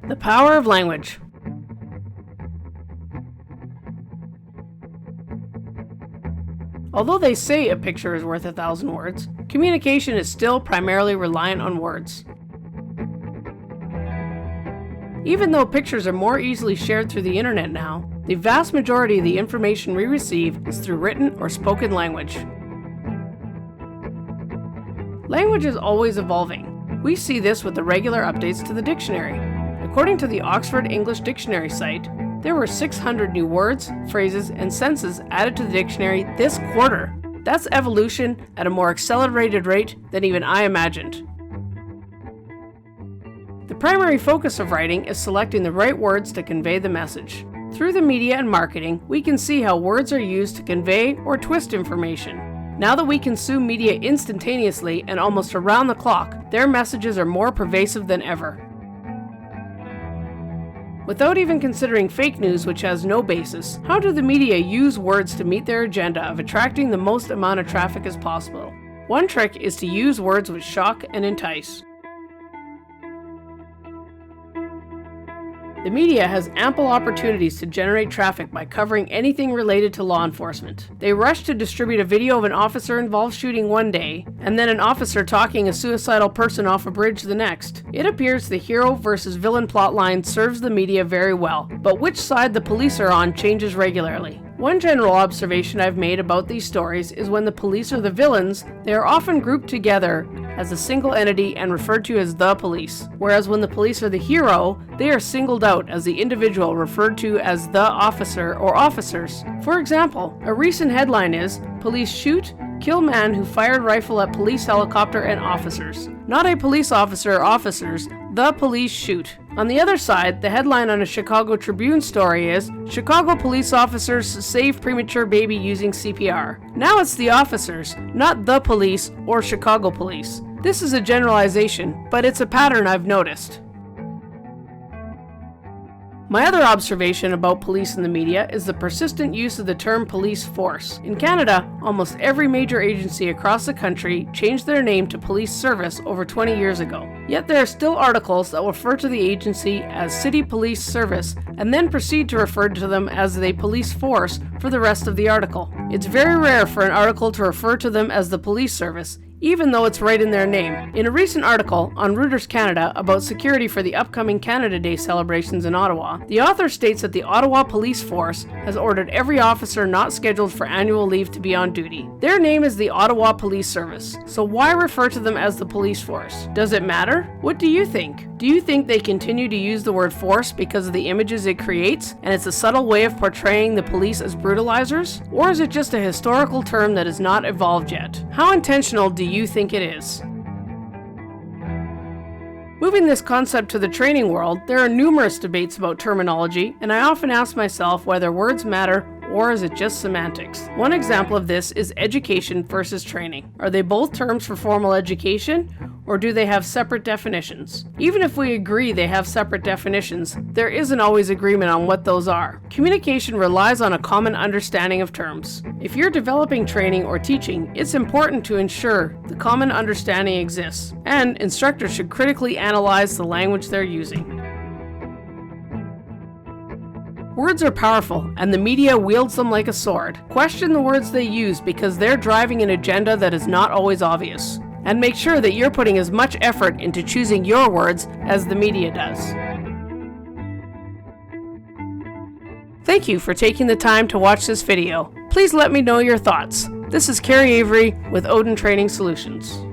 The power of language. Although they say a picture is worth 1,000 words, communication is still primarily reliant on words. Even though pictures are more easily shared through the internet now, the vast majority of the information we receive is through written or spoken language. Language is always evolving. We see this with the regular updates to the dictionary. According to the Oxford English Dictionary site, there were 600 new words, phrases, and sentences added to the dictionary this quarter. That's evolution at a more accelerated rate than even I imagined. The primary focus of writing is selecting the right words to convey the message. Through the media and marketing, we can see how words are used to convey or twist information. Now that we consume media instantaneously and almost around the clock, their messages are more pervasive than ever. Without even considering fake news, which has no basis, how do the media use words to meet their agenda of attracting the most amount of traffic as possible? One trick is to use words which shock and entice. The media has ample opportunities to generate traffic by covering anything related to law enforcement. They rush to distribute a video of an officer involved shooting one day, and then an officer talking a suicidal person off a bridge the next. It appears the hero versus villain plotline serves the media very well, but which side the police are on changes regularly. One general observation I've made about these stories is when the police are the villains, they are often grouped together as a single entity and referred to as the police, whereas when the police are the hero, they are singled out as the individual referred to as the officer or officers. For example, a recent headline is, "Police shoot, kill man who fired rifle at police helicopter and officers." Not a police officer or officers, the police shoot. On the other side, the headline on a Chicago Tribune story is, "Chicago police officers save premature baby using CPR." Now it's the officers, not the police or Chicago police. This is a generalization, but it's a pattern I've noticed. My other observation about police in the media is the persistent use of the term police force. In Canada, almost every major agency across the country changed their name to police service over 20 years ago. Yet there are still articles that refer to the agency as City Police Service and then proceed to refer to them as the police force for the rest of the article. It's very rare for an article to refer to them as the police service, even though it's right in their name. In a recent article on Reuters Canada about security for the upcoming Canada Day celebrations in Ottawa, the author states that the Ottawa Police Force has ordered every officer not scheduled for annual leave to be on duty. Their name is the Ottawa Police Service, so why refer to them as the police force? Does it matter? What do you think? Do you think they continue to use the word force because of the images it creates, and it's a subtle way of portraying the police as brutalizers? Or is it just a historical term that has not evolved yet? How intentional do you think it is? Moving this concept to the training world, there are numerous debates about terminology, and I often ask myself whether words matter or is it just semantics? One example of this is education versus training. Are they both terms for formal education, or do they have separate definitions? Even if we agree they have separate definitions, there isn't always agreement on what those are. Communication relies on a common understanding of terms. If you're developing training or teaching, it's important to ensure the common understanding exists, and instructors should critically analyze the language they're using. Words are powerful, and the media wields them like a sword. Question the words they use because they're driving an agenda that is not always obvious. And make sure that you're putting as much effort into choosing your words as the media does. Thank you for taking the time to watch this video. Please let me know your thoughts. This is Carrie Avery with Odin Training Solutions.